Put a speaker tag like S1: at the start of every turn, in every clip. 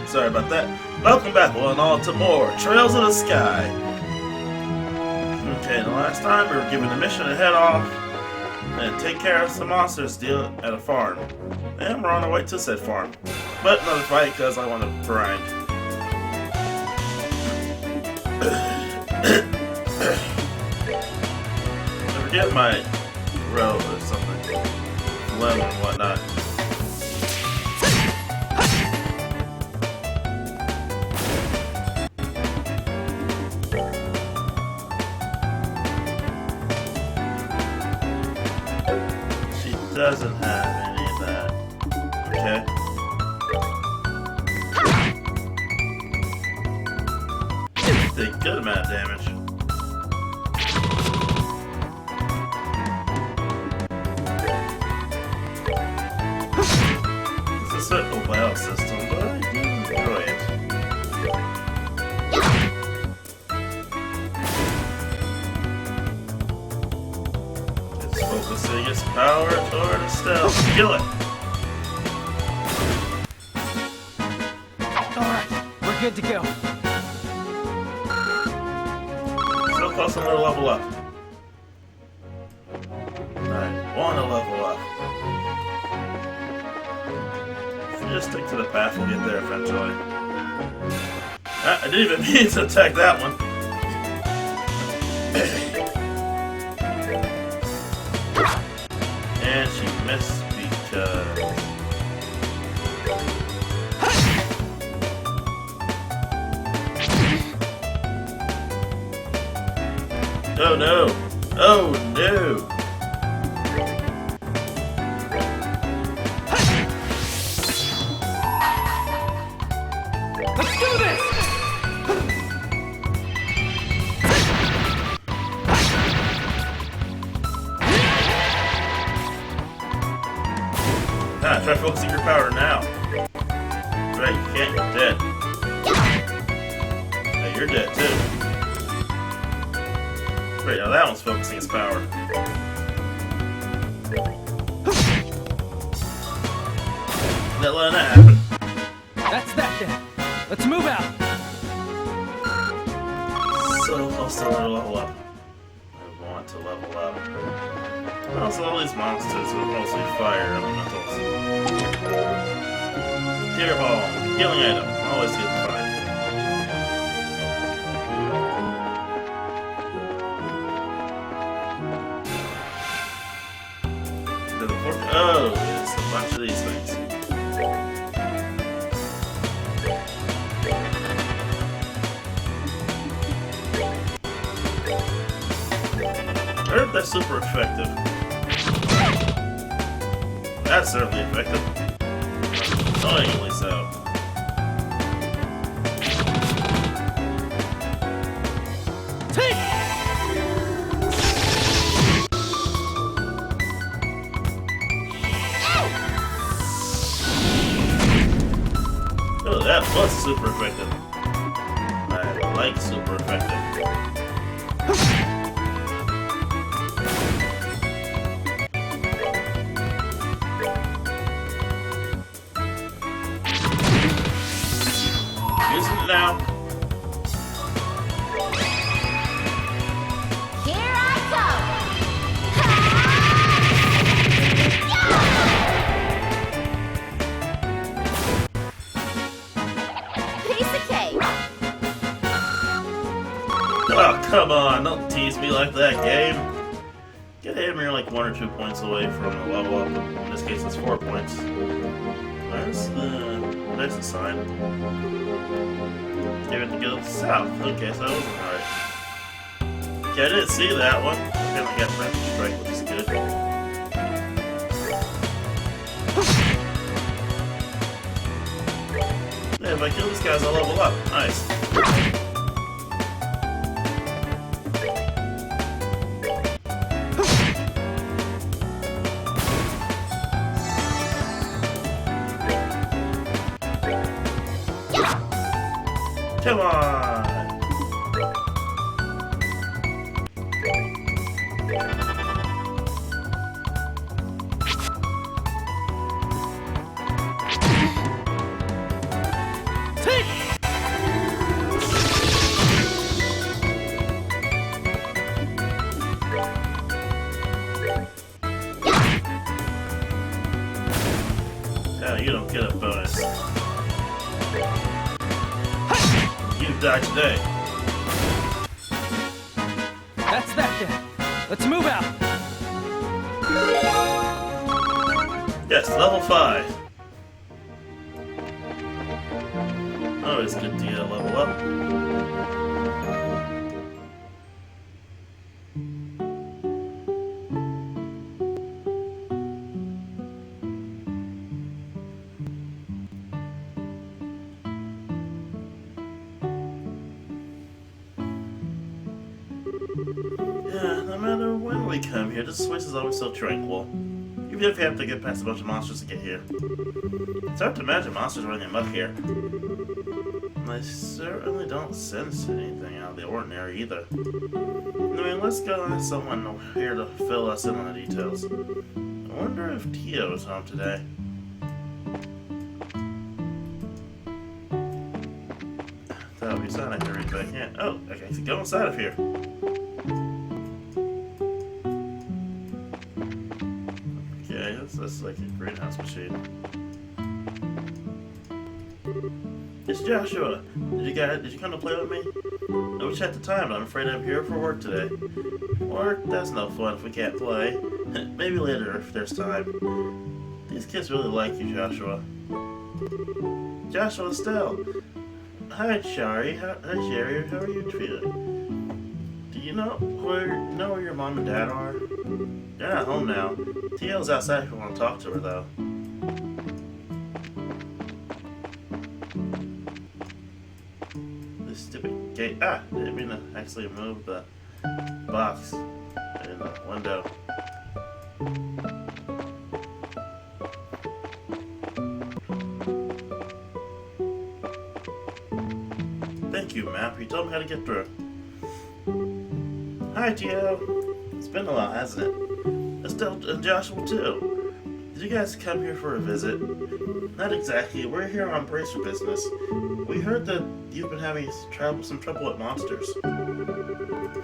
S1: Sorry about that. Welcome back, one and all, to more Trails of the Sky. Okay, the last time we were given a mission to head off and take care of some monsters deal at a farm. And we're on our way to said farm. But another fight because I want to grind. I forget my robe or something. Lemon and whatnot. She doesn't have any of that. Okay. Did a good amount of damage. It's a battle system, but I do enjoy it. It's focusing its power toward a stealth. Kill it!
S2: Alright, we're good to go.
S1: Still close to another level up. Alright, want to level up. If we just stick to the path, we'll get there eventually. I didn't even mean to attack that one. And she missed because... Oh no! Oh no!
S2: Let's do this!
S1: Try focusing your power now. Right, you can't, you're dead. Hey, you're dead too. Wait, now that one's focusing its power. Not letting that happen.
S2: That's that then. Let's move out.
S1: So close to another level up. I want to level up. Also, all these monsters are mostly fire elementals. Tear ball, healing item, always get fine. Oh, it's a bunch of these things. I heard that's super effective. That's certainly effective. Annoyingly so. Oh, that was super effective. I like super effective. Using it now.
S3: Here I come! Piece of cake!
S1: Oh, come on, don't tease me like that, game. Get him, you're like 1 or 2 points away from the level up. In this case, it's 4 points. There's the sign. Give it to go south. Okay, so that wasn't right. Okay, I didn't see that one. Okay, I got Rapid Strike, which is good. Yeah, if I kill these guys, I'll level up. Nice. Come on! You don't get a bonus. You die today.
S2: That's that then. Let's move out.
S1: Yes, level 5. Always good to get a level up. Yeah, no matter when we come here, this place is always so tranquil. Even if you have to get past a bunch of monsters to get here. It's hard to imagine monsters running amok here. And I certainly don't sense anything out of the ordinary either. I mean, let's go ask someone here to fill us in on the details. I wonder if Tio is home today. That would be something I can read back in. Oh, I can go inside of here. Okay, that's like a greenhouse machine. It's Joshua. Did you come to play with me? I wish I had the time, but I'm afraid I'm here for work today. Work? That's no fun if we can't play. Maybe later if there's time. These kids really like you, Joshua. Joshua Estelle. Hi, Shari. Hi, Sherry. How are you feeling? Do you know where your mom and dad are? They're not home now. Tio's outside if you want to talk to her, though. This stupid gate. Ah, I didn't mean to actually move the box in the window. Thank you, Map. You told me how to get through. Hi, Tio. It's been a while, hasn't it? Estelle and Joshua, too. Did you guys come here for a visit? Not exactly. We're here on bracer business. We heard that you've been having some trouble with monsters. You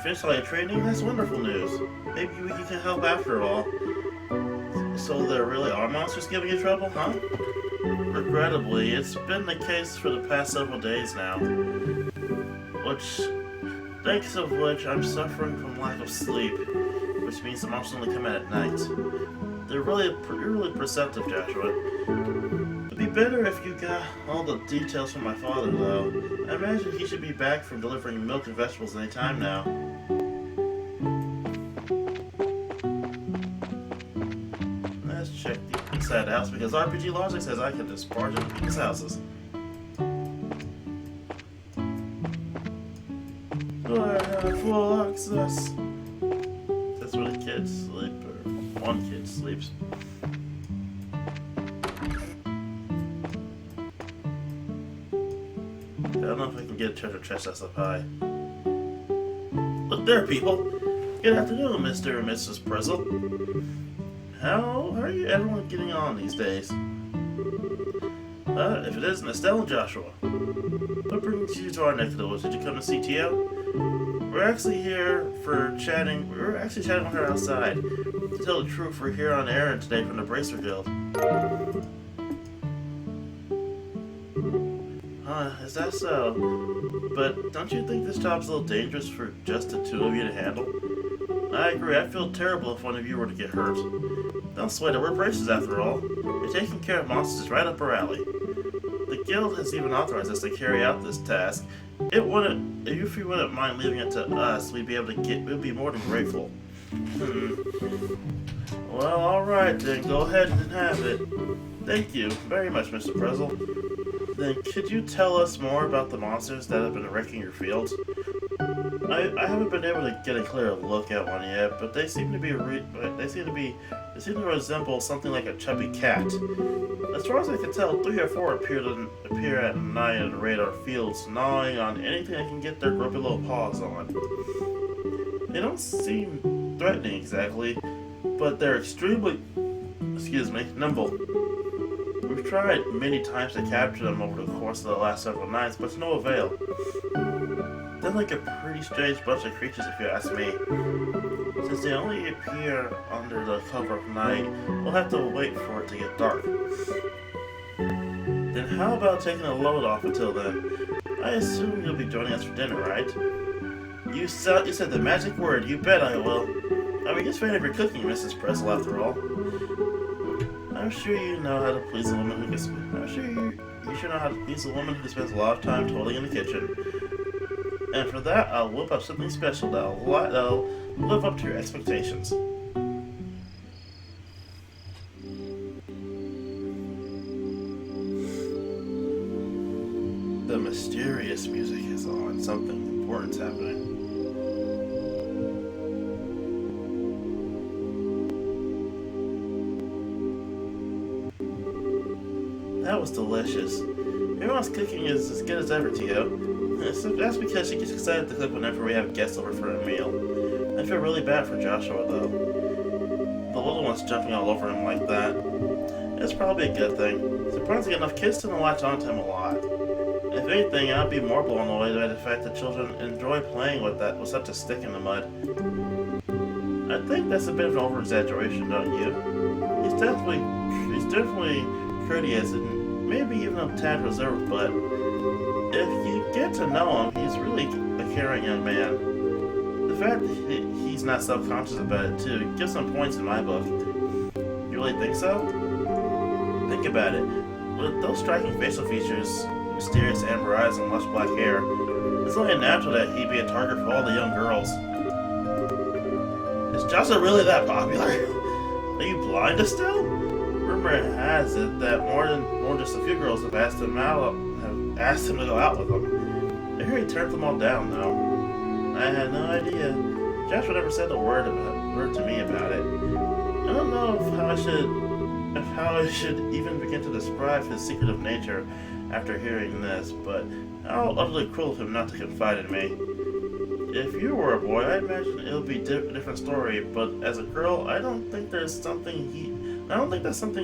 S1: finished all your training? That's wonderful news. Maybe we can help after all. So there really are monsters giving you trouble, huh? Regrettably, it's been the case for the past several days now. Thanks of which I'm suffering from lack of sleep, which means the monsters only come out at night. You're really perceptive, Joshua. It'd be better if you got all the details from my father, though. I imagine he should be back from delivering milk and vegetables any time now. Let's check the inside the house, because RPG logic says I can just barge into people's houses. I have full access. That's where the kids sleep, or one kid sleeps. I don't know if I can get a treasure chest that's up high. Look there, people! Good afternoon, Mr. and Mrs. Prizzle. How are you everyone getting on these days? If it isn't Estelle and Joshua. What brings you to our neck of the woods? Did you come to see Tio? We're actually here for chatting. We were actually chatting with her outside. To tell the truth, we're here on errand today from the Bracer Guild. Is that so? But don't you think this job's a little dangerous for just the two of you to handle? I agree. I feel terrible if one of you were to get hurt. Don't sweat it. We're bracers after all. And taking care of monsters is right up our alley. The guild has even authorized us to carry out this task. If you wouldn't mind leaving it to us, we'd be more than grateful. Well, alright then, go ahead and have it. Thank you very much, Mr. Prizzle. Then could you tell us more about the monsters that have been wrecking your fields? I haven't been able to get a clear look at one yet, but they seem to resemble something like a chubby cat. As far as I can tell, 3 or 4 appear at night and raid our fields, gnawing on anything they can get their grumpy little paws on. They don't seem threatening exactly, but they're extremely, nimble. We've tried many times to capture them over the course of the last several nights, but to no avail. They're like a pretty strange bunch of creatures if you ask me. Since they only appear under the cover of night, we'll have to wait for it to get dark. Then how about taking a load off until then? I assume you'll be joining us for dinner, right? You said the magic word. You bet I will. I'm a huge fan of your cooking, Mrs. Pretzel, after all. I'm sure you know how to please a woman who can. I'm sure you should know how to please a woman who spends a lot of time toiling in the kitchen. And for that, I'll whip up something special that'll live up to your expectations. The mysterious music is on. Something important's happening. That was delicious. Your mom's cooking is as good as ever, Tio. That's because she gets excited to cook whenever we have guests over for a meal. I feel really bad for Joshua, though. The little one's jumping all over him like that. It's probably a good thing. Surprisingly enough, kids tend to latch onto him a lot. If anything, I'd be more blown away by the fact that children enjoy playing with such a stick in the mud. I think that's a bit of an over-exaggeration, don't you? He's definitely courteous and maybe even a tad reserved, but if you get to know him, he's really a caring young man. The fact that he's not self-conscious about it, too, gives some points in my book. You really think so? Think about it. With those striking facial features, mysterious amber eyes, and lush black hair, it's only natural that he'd be a target for all the young girls. Is Joshua really that popular? Are you blind still? Rumor has it that more than just a few girls have asked him to go out with them. I hear he turned them all down, though. I had no idea. Joshua never said a word to me about it. I don't know how I should even begin to describe his secretive nature after hearing this, but how utterly cruel of him not to confide in me. If you were a boy, I imagine it would be a different story, but as a girl, I don't think that's something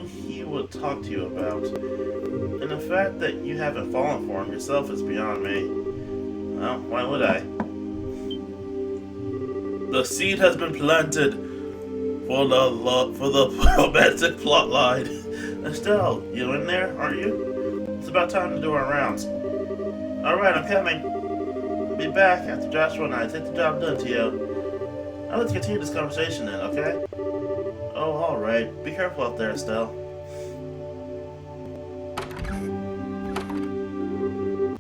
S1: he would talk to you about. And the fact that you haven't fallen for him yourself is beyond me. Well, why would I? The seed has been planted for the romantic plot line. Estelle, you in there, aren't you? It's about time to do our rounds. Alright, I'm coming. I'll be back after Joshua and I take the job done, Tio. Now let's continue this conversation then, okay? Oh, alright. Be careful out there, Estelle.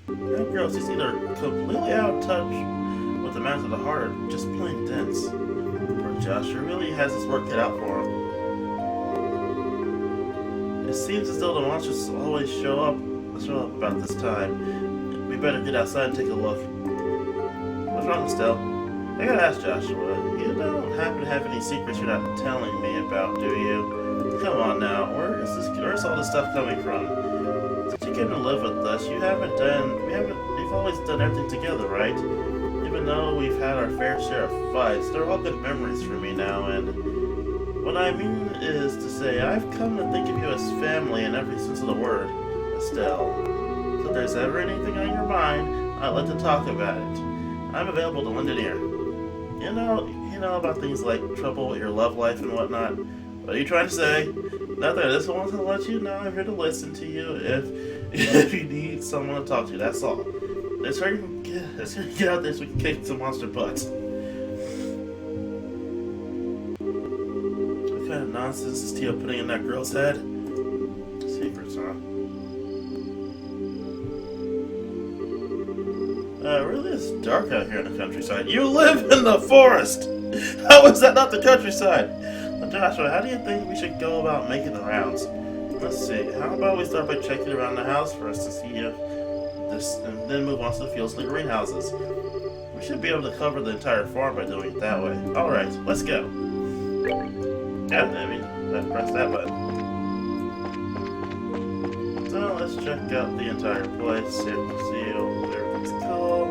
S1: That girl seems either completely out of touch with the matters of the heart or just plain dense. Poor Joshua really has his work cut out for him. It seems as though the monsters always show up about this time. We better get outside and take a look. What's wrong, Estelle? I gotta ask Joshua, you don't happen to have any secrets you're not telling me about, do you? Come on now, where's all this stuff coming from? Since you came to live with us, we've always done everything together, right? Even though we've had our fair share of fights, they're all good memories for me now, and what I mean is to say, I've come to think of you as family in every sense of the word, Estelle. So if there's ever anything on your mind, I'd like to talk about it. I'm available to lend an ear. You know about things like trouble with your love life and whatnot. What are you trying to say? Not that I just want to let you know I'm here to listen to you if you need someone to talk to, that's all. Let's hurry and get out there so we can kick some monster butts. What kind of nonsense is Tio putting in that girl's head? Secrets, huh? Really is dark out here in the countryside. You live in the forest! How is that not the countryside? Now, Joshua, how do you think we should go about making the rounds? Let's see, how about we start by checking around the house first to see if this, and then move on to the fields and the greenhouses. We should be able to cover the entire farm by doing it that way. Alright, let's go. Yeah, I mean, press that button. So let's check out the entire place, see everything's cool.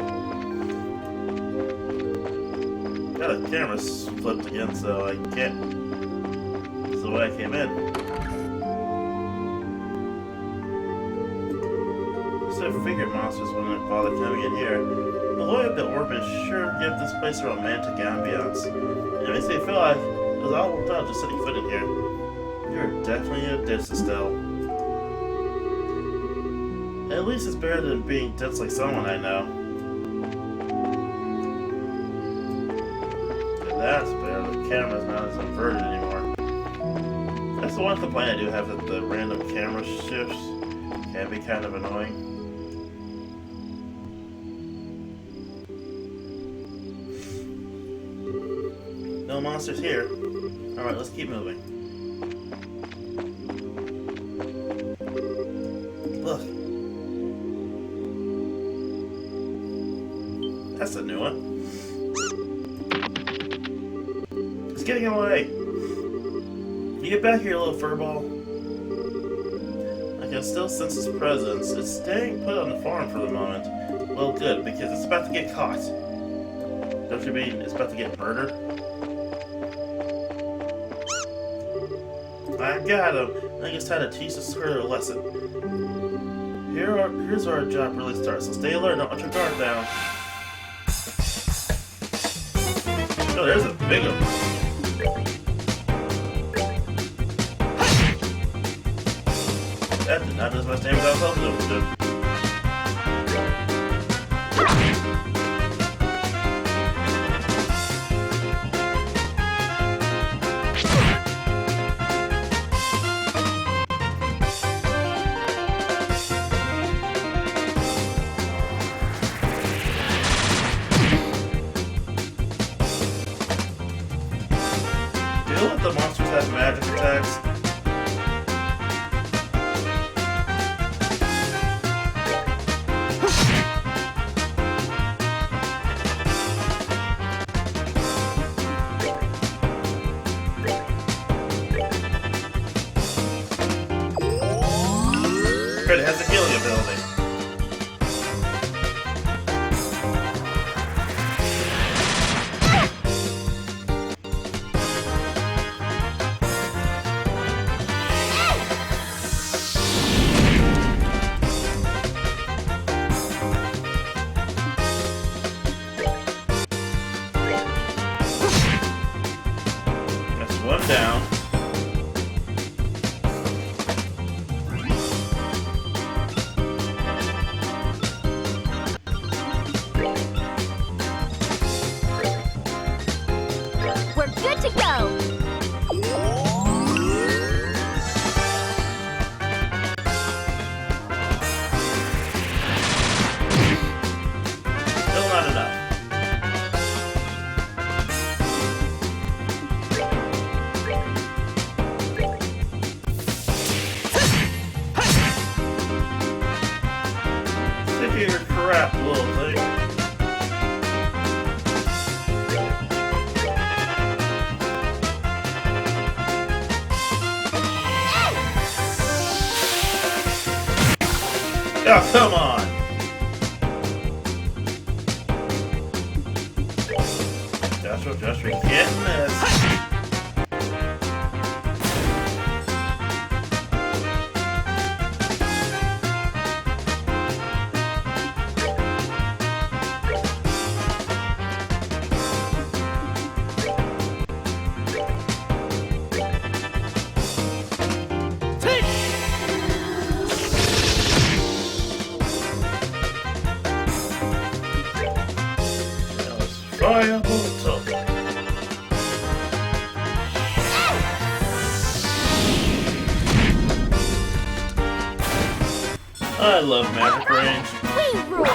S1: Got the camera flipped again, so I can't. This is the way I came in. So should have figured monsters wouldn't bother coming in here. The way of the orbit sure give this place a romantic ambiance. It makes me feel like it was all worked out just setting foot in here. You're definitely a dish, Estelle. At least it's better than being dense like someone I know. And that's better. The camera's not as inverted anymore. That's the one complaint I do have, that the random camera shifts can be kind of annoying. No monsters here. Alright, let's keep moving. Look. That's a new one. It's getting away. You get back here, little furball. I can still sense its presence. It's staying put on the farm for the moment. Well, good, because it's about to get caught. Don't you mean it's about to get murdered? I got him. I think it's time to teach this critter a lesson. Here's where our job really starts, so stay alert, don't let your guard down. Oh, there's a big one. That did not do as much damage as I was hoping it would. The monsters have magic attacks. It has a healing ability. One down.
S3: We're good to go.
S1: Still not enough. Your crap, little thing. Oh, come on! Joshua, getting this. I love magic range.
S3: We rule.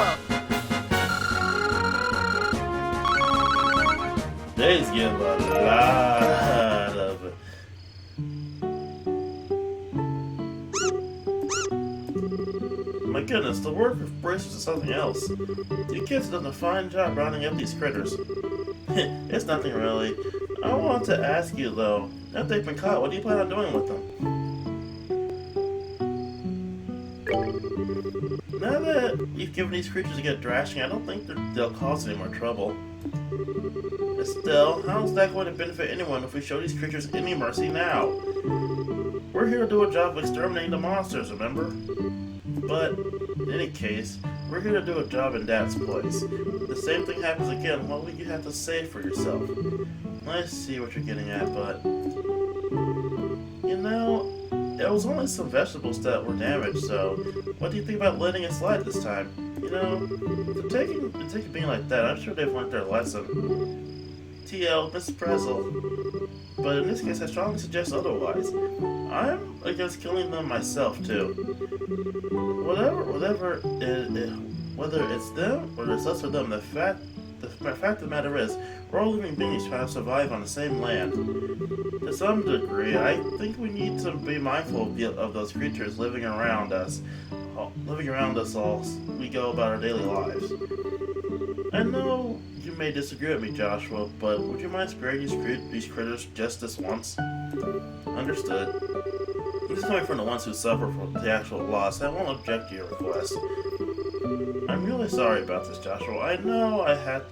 S1: They just give a lot of it. My goodness, the work of bracers is something else. You kids have done a fine job rounding up these critters. It's nothing really. I want to ask you though, now that they've been caught, what do you plan on doing with them? Now that you've given these creatures a good thrashing, I don't think they'll cause any more trouble. Still, how's that going to benefit anyone if we show these creatures any mercy now? We're here to do a job of exterminating the monsters, remember? But, in any case, we're here to do a job in Dad's place. If the same thing happens again, what will you have to say for yourself? I see what you're getting at, but... You know, it was only some vegetables that were damaged, so what do you think about letting it slide this time? You know, to take it being like that, I'm sure they've learned their lesson. TL, Mrs. Prezel. But in this case, I strongly suggest otherwise. I'm against killing them myself, too. Whether it's them or it's us or them, the fact of the matter is, we're all living beings trying to survive on the same land. To some degree, I think we need to be mindful of those creatures living around us all we go about our daily lives. I know you may disagree with me, Joshua, but would you mind sparing these critters just this once? Understood. This is coming from the ones who suffer from the actual loss. I won't object to your request. I'm really sorry about this, Joshua. I know I had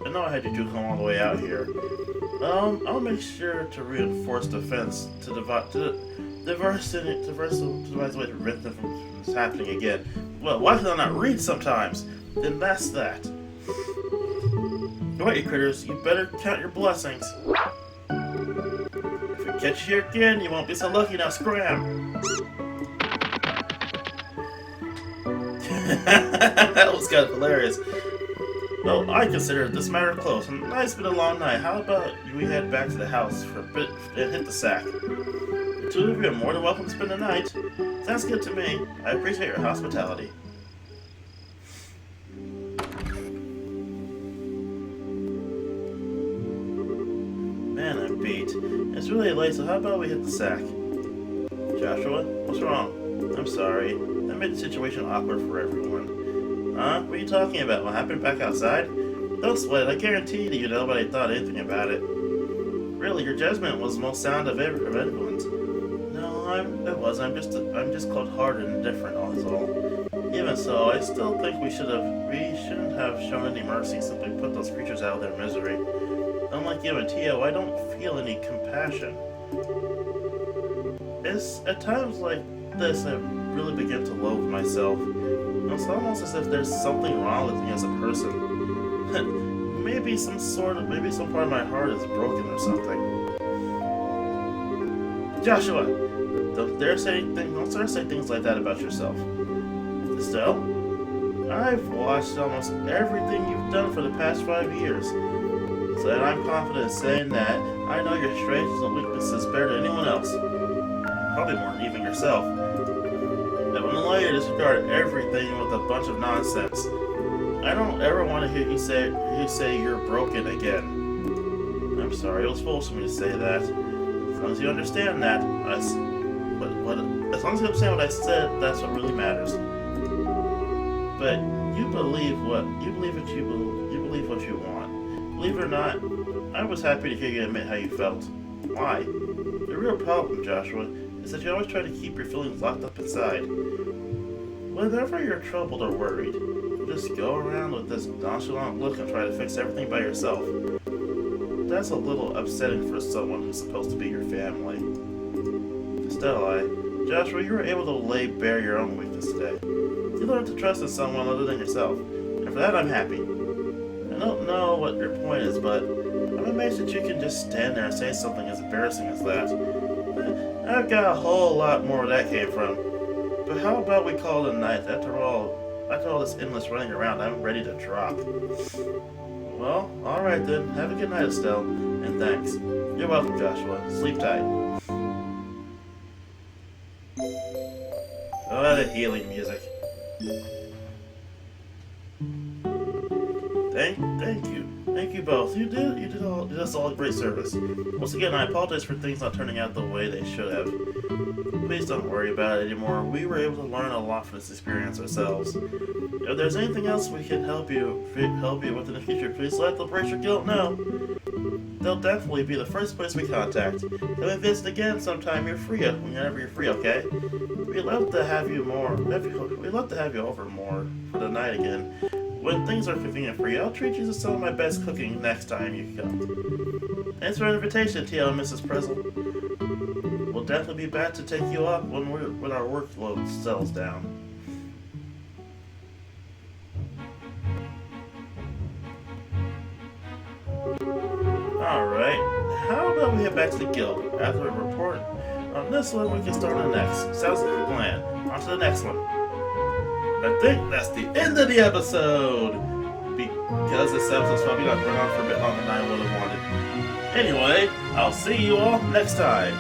S1: you two come all the way out here. I'll make sure to reinforce the fence to devise a way to prevent them from this happening again. Well, why can I not read sometimes? Then that's that. Alright, you critters, you better count your blessings. If we catch you here again, you won't be so lucky. Now scram! That was kind of hilarious. Well, I consider this matter closed, and it's been a long night. How about we head back to the house for a bit and hit the sack? The two of you are more than welcome to spend the night. Sounds good to me. I appreciate your hospitality. Man, I'm beat. It's really late, so how about we hit the sack? Joshua, what's wrong? I'm sorry. That made the situation awkward for everyone. Huh? What are you talking about? What happened back outside? Don't sweat. I guarantee you nobody thought anything about it. Really, your judgment was the most sound of anyone's. No, I'm just cold-hearted and indifferent, that's all. Even so, I still think we shouldn't have shown any mercy, simply put those creatures out of their misery. Unlike you and Tio, I don't feel any compassion. It's at times like this I really begin to loathe myself. It's almost as if there's something wrong with me as a person. maybe some part of my heart is broken or something. Joshua, don't start saying things like that about yourself. Estelle, I've watched almost everything you've done for the past 5 years. So that I'm confident in saying that I know your strengths and weaknesses better than anyone else. Probably more than even yourself. I wouldn't allow you to disregard everything with a bunch of nonsense. I don't ever want to hear you say you're broken again. I'm sorry, it was foolish of me to say that. As long as you understand that, as long as you understand what I said, that's what really matters. But you believe what you want. Believe it or not, I was happy to hear you admit how you felt. Why? The real problem, Joshua, is that you always try to keep your feelings locked up inside. Whenever you're troubled or worried, you just go around with this nonchalant look and try to fix everything by yourself. That's a little upsetting for someone who's supposed to be your family. Stella, Joshua, you were able to lay bare your own weakness today. You learned to trust in someone other than yourself, and for that I'm happy. I don't know what your point is, but I'm amazed that you can just stand there and say something as embarrassing as that. I've got a whole lot more where that came from. But how about we call it a night? After all this endless running around, I'm ready to drop. Well, alright then. Have a good night, Estelle. And thanks. You're welcome, Joshua. Sleep tight. Oh, the healing music. Thank you both. You did us all a great service. Once again, I apologize for things not turning out the way they should have. Please don't worry about it anymore. We were able to learn a lot from this experience ourselves. If there's anything else we can help you with in the future, please let the Bracer Guild know. They'll definitely be the first place we contact. Come and visit again sometime whenever you're free, okay? We'd love to have you over more for the night again. When things are convenient for you, I'll treat you to some of my best cooking next time you come. Thanks for the invitation, TL and Mrs. Prezel. We'll definitely be back to take you up when our workload settles down. how about we head back to the guild? After we report on this one, we can start on the next. Sounds like a plan. On to the next one. I think that's the end of the episode. Because this episode's probably got run on for a bit longer than I would have wanted. Anyway, I'll see you all next time.